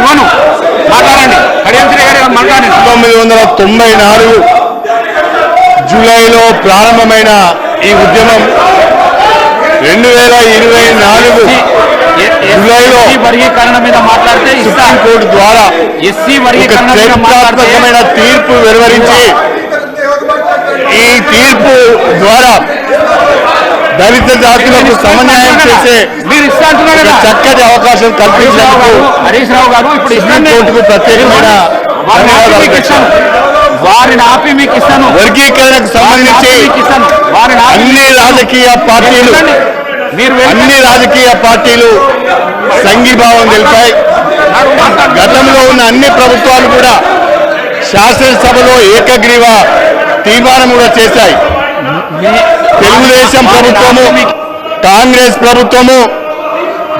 ఇవ్వను. మాట్లాడండి. 1994 జూలైలో ప్రారంభమైన ఈ ఉద్యమం 2024 జూలైలో వర్గీకరణ మీద మాట్లాడితే సుప్రీంకోర్టు ద్వారా ఎస్సీ వర్గీకరణ చరిత్రాత్మకమైన తీర్పు వెలువరించి ఈ తీర్పు ద్వారా దళిత జాతులకు సమన్వయం చేసే చక్కటి అవకాశం కల్పించినందుకు హరీష్ రావు గారు ఇప్పుడు సుప్రీంకోర్టుకు ప్రత్యేకమైన వారిని ఆపి మీకు ఇస్తాను. వర్గీకరణకు సంబంధించి అన్ని రాజకీయ పార్టీలు సంఘీభావం తెలిపాయి. గతంలో ఉన్న అన్ని ప్రభుత్వాలు కూడా శాసనసభలో ఏకగ్రీవ తీర్మానం కూడా చేశాయి. తెలుగుదేశం ప్రభుత్వము, కాంగ్రెస్ ప్రభుత్వము,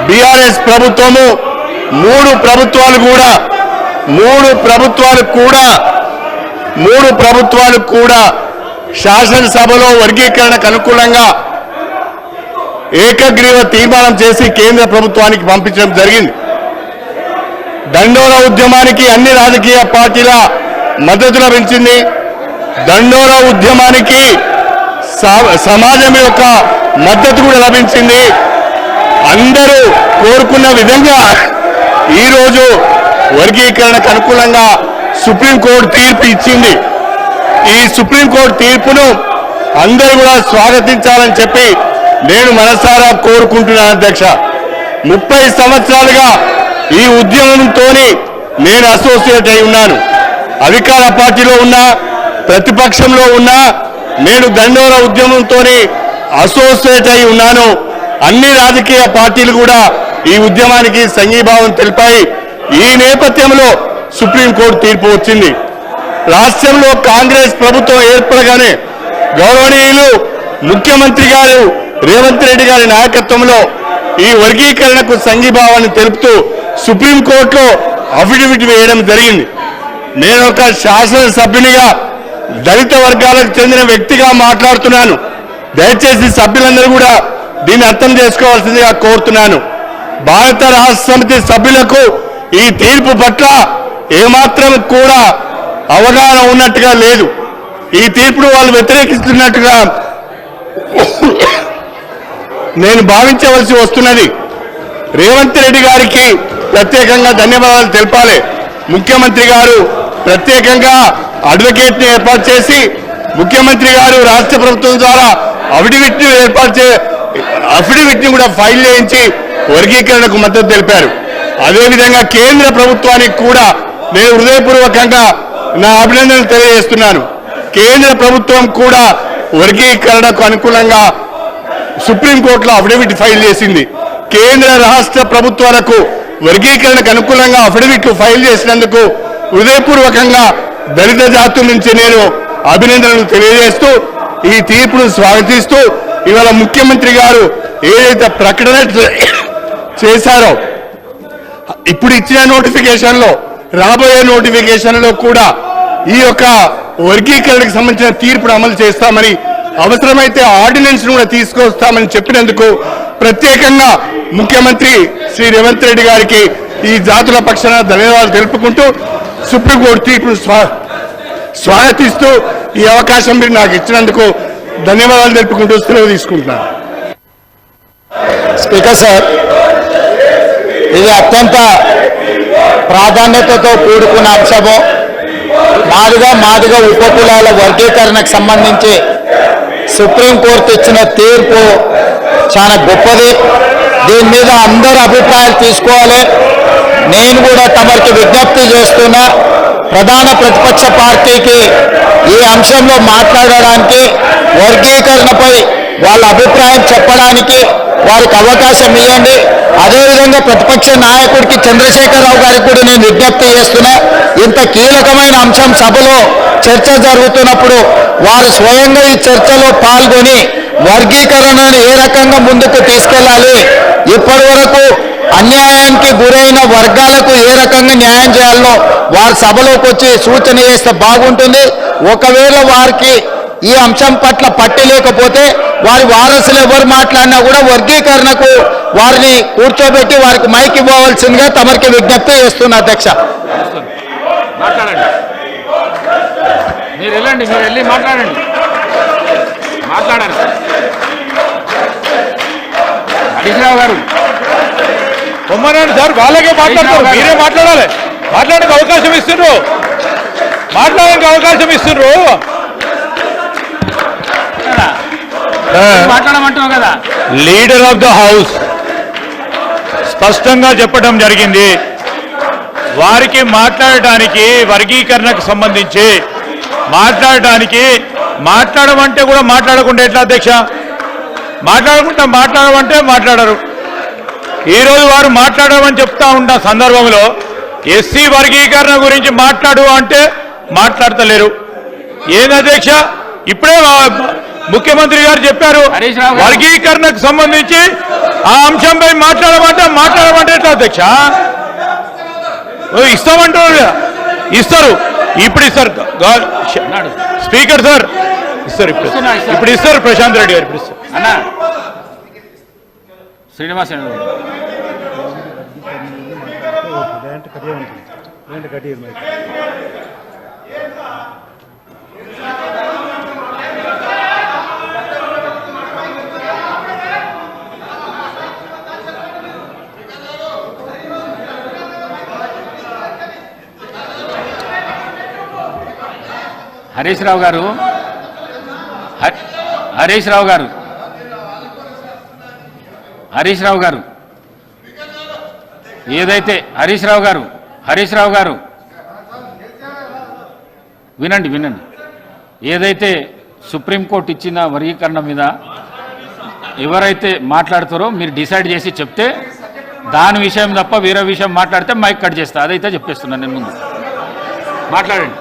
బీఆర్ఎస్ ప్రభుత్వము మూడు ప్రభుత్వాలు కూడా శాసనసభలో వర్గీకరణకు అనుకూలంగా ఏకగ్రీవ తీర్మానం చేసి కేంద్ర ప్రభుత్వానికి పంపించడం జరిగింది. దండోర ఉద్యమానికి అన్ని రాజకీయ పార్టీల మద్దతు లభించింది. దండోర ఉద్యమానికి సమాజం యొక్క మద్దతు కూడా లభించింది. అందరూ కోరుకున్న విధంగా ఈరోజు వర్గీకరణకు అనుకూలంగా సుప్రీంకోర్టు తీర్పు ఇచ్చింది. ఈ సుప్రీంకోర్టు తీర్పును అందరూ కూడా స్వాగతించాలని చెప్పి నేను మనసారా కోరుకుంటున్నాను. అధ్యక్ష, 30 సంవత్సరాలుగా ఈ ఉద్యమంతో నేను అసోసియేట్ అయి ఉన్నాను. అధికార పార్టీలో ఉన్నా, ప్రతిపక్షంలో ఉన్నా నేను దండోర ఉద్యమంతో అసోసియేట్ అయి ఉన్నాను. అన్ని రాజకీయ పార్టీలు కూడా ఈ ఉద్యమానికి సంఘీభావం తెలిపాయి. ఈ నేపథ్యంలో సుప్రీంకోర్టు తీర్పు వచ్చింది. రాష్ట్రంలో కాంగ్రెస్ ప్రభుత్వం ఏర్పడగానే గౌరవనీయులు ముఖ్యమంత్రి గారు రేవంత్ రెడ్డి గారి నాయకత్వంలో ఈ వర్గీకరణకు సంఘీభావాన్ని తెలుపుతూ సుప్రీంకోర్టులో అఫిడవిట్ వేయడం జరిగింది. నేను ఒక శాసనసభ్యునిగా దళిత వర్గాలకు చెందిన వ్యక్తిగా మాట్లాడుతున్నాను. దయచేసి సభ్యులందరూ కూడా దీన్ని అర్థం చేసుకోవాల్సిందిగా కోరుతున్నాను. భారత రాష్ట్ర సమితి సభ్యులకు ఈ తీర్పు పట్ల ఏమాత్రం కూడా అవగాహన ఉన్నట్టుగా లేదు. ఈ తీర్పును వాళ్ళు వ్యతిరేకిస్తున్నట్టుగా నేను భావించవలసి వస్తున్నది. రేవంత్ రెడ్డి గారికి ప్రత్యేకంగా ధన్యవాదాలు తెలపాలి. ముఖ్యమంత్రి గారు ప్రత్యేకంగా అడ్వకేట్ని ఏర్పాటు చేసి ముఖ్యమంత్రి గారు రాష్ట్ర ప్రభుత్వం ద్వారా అఫిడవిట్ని కూడా ఫైల్ చేయించి వర్గీకరణకు మద్దతు తెలిపారు. అదేవిధంగా కేంద్ర ప్రభుత్వానికి కూడా నేను హృదయపూర్వకంగా నా అభినందనలు తెలియజేస్తున్నాను. కేంద్ర ప్రభుత్వం కూడా వర్గీకరణకు అనుకూలంగా సుప్రీంకోర్టులో అఫిడవిట్ ఫైల్ చేసింది. కేంద్ర రాష్ట్ర ప్రభుత్వాలకు వర్గీకరణకు అనుకూలంగా అఫిడవిట్లు ఫైల్ చేసినందుకు హృదయపూర్వకంగా దళిత జాతుల నుంచి నేను అభినందనలు తెలియజేస్తూ ఈ తీర్పును స్వాగతిస్తూ ఇవాళ ముఖ్యమంత్రి గారు ఏదైతే ప్రకటన చేశారో ఇప్పుడు ఇచ్చిన నోటిఫికేషన్లో రాబోయే నోటిఫికేషన్లో కూడా ఈ యొక్క వర్గీకరణకు సంబంధించిన తీర్పును అమలు చేస్తామని అవసరమైతే ఆర్డినెన్స్ కూడా తీసుకొస్తామని చెప్పినందుకు ప్రత్యేకంగా ముఖ్యమంత్రి శ్రీ రేవంత్ రెడ్డి గారికి ఈ జాతుల పక్షాన ధన్యవాదాలు తెలుపుకుంటూ సుప్రీంకోర్టు తీర్పును స్వాగతిస్తూ ఈ అవకాశం మీరు నాకు ఇచ్చినందుకు ధన్యవాదాలు తెలుపుకుంటూ సెలవు తీసుకుంటున్నాను. స్పీకర్ సార్, ఇది అత్యంత ప్రాధాన్యతతో కూడుకున్న అంశము. మాదిగ ఉపకులాల వర్గీకరణకు సంబంధించి సుప్రీంకోర్టు ఇచ్చిన తీర్పు చాలా గొప్పది. దీని మీద అందరూ అభిప్రాయాలు తీసుకోవాలి. నేను కూడా తమరికి విజ్ఞప్తి చేస్తున్నా, ప్రధాన ప్రతిపక్ష పార్టీకి ఈ అంశంలో మాట్లాడడానికి, వర్గీకరణపై వాళ్ళ అభిప్రాయం చెప్పడానికి వారికి అవకాశం ఇవ్వండి. అదేవిధంగా ప్రతిపక్ష నాయకుడికి చంద్రశేఖరరావు గారికి కూడా నేను విజ్ఞప్తి చేస్తున్నా, ఇంత కీలకమైన అంశం సభలో చర్చ జరుగుతున్నప్పుడు వారు స్వయంగా ఈ చర్చలో పాల్గొని వర్గీకరణను ఏ రకంగా ముందుకు తీసుకెళ్లాలి, ఇప్పటి వరకు అన్యాయానికి గురైన వర్గాలకు ఏ రకంగా న్యాయం చేయాలో వారి సభలోకి వచ్చి సూచన చేస్తే బాగుంటుంది. ఒకవేళ వారికి ఈ అంశం పట్ల పట్టు లేకపోతే వారి వారసులు ఎవరు మాట్లాడినా కూడా వర్గీకరణకు వారిని కూర్చోబెట్టి వారికి మైక్ ఇవ్వవలసిందిగా తమరికి విజ్ఞప్తి చేస్తున్నా అధ్యక్ష. మాట్లాడండి, మీరు వెళ్ళండి, మీరు వెళ్ళి మాట్లాడండి. హరీష్ రావు గారు పొమ్మనండి సార్, వాళ్ళకే మాట్లాడతారు, మీరే మాట్లాడాలి. మాట్లాడడానికి అవకాశం ఇస్తున్నారు, మాట్లాడడానికి అవకాశం ఇస్తున్నారు. మాట్లాడమంటున్నావు కదా. లీడర్ ఆఫ్ ద హౌస్ స్పష్టంగా చెప్పడం జరిగింది, వారికి మాట్లాడటానికి వర్గీకరణకు సంబంధించి మాట్లాడమంటే కూడా మాట్లాడకుండా ఎట్లా అధ్యక్ష? మాట్లాడమంటే మాట్లాడరు. ఈరోజు వారు మాట్లాడమని చెప్తా ఉన్న సందర్భంలో ఎస్సీ వర్గీకరణ గురించి మాట్లాడు అంటే మాట్లాడతలేరు. ఏంది అధ్యక్ష? ఇప్పుడే ముఖ్యమంత్రి గారు చెప్పారు, వర్గీకరణకు సంబంధించి ఆ అంశంపై మాట్లాడమంటే ఎట్లా అధ్యక్ష? ఇస్తామంటారు, ఇస్తారు, ఇప్పుడు ఇస్తారు. స్పీకర్ సార్ ఇస్తారు, ఇప్పుడు ఇస్తారు. ప్రశాంత్ రెడ్డి గారు ఇప్పుడు ఇస్తారు. అన్నా శ్రీనివాస్ హరీష్ రావు గారు, హరీష్ రావు గారు ఏదైతే హరీష్ రావు గారు వినండి, ఏదైతే సుప్రీంకోర్టు ఇచ్చిన వర్గీకరణ మీద ఎవరైతే మాట్లాడుతారో మీరు డిసైడ్ చేసి చెప్తే దాని విషయం తప్ప వేరే విషయం మాట్లాడితే మైక్ కట్ చేస్తా. అదైతే చెప్పేస్తున్నాను నేను. ముందు మాట్లాడండి.